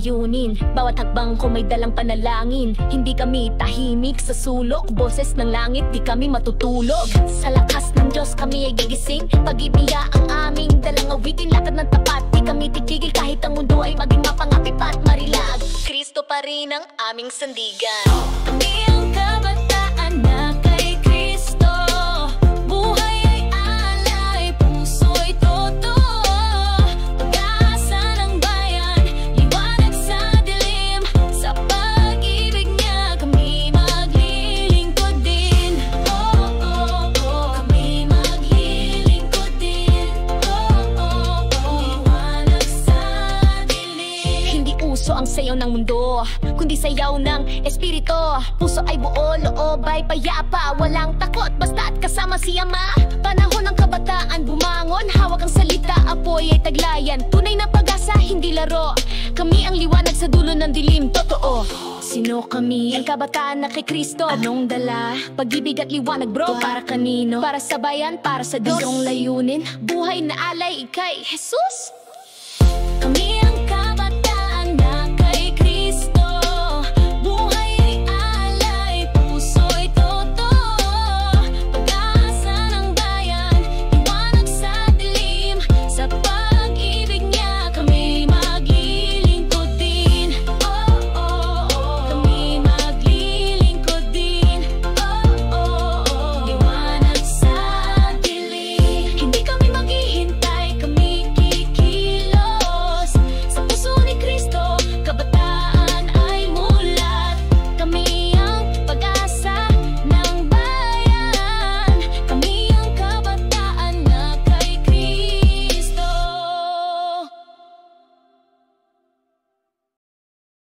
layunin. Bawat hakbang ko may dalang panalangin. Hindi kami tahimik sa sulok, boses ng langit di kami matutulog. Sa lakas ng Diyos kami ay gigising. Pag-ibiya ang aming dalang awitin. Lakad ng tapat, di kami titigil kahit ang mundo ay maging mapangapit at marilag. Kristo pa rin ang aming sandigan. Kami ang kabataan na kay Kristo. Buhay ay alay, puso'y totoo. Pag-asa ng bayan, liwanag sa dilim. Sa pag-ibig niya kami maglilingkod din. Oh, oh, oh, kami maglilingkod din. Oh, oh, oh, liwanag sa dilim. Hindi uso ang sayaw ng mundo, kundi sayaw ng espiritu. Puso ay buo, loob ay payapa. Walang takot, basta't kasama si Ama. Panahon ng kabataan, bumangon. Hawak ang salita, apoy ay taglayan. Tunay na pag-asa, hindi laro. Kami ang liwanag sa dulo ng dilim, totoo. Sino kami? Ang kabataan na kay Kristo. Anong dala? Pag-ibig at liwanag, bro. Para kanino? Para sa bayan, para sa Diyos. Isang layunin, buhay na alay kay Jesus.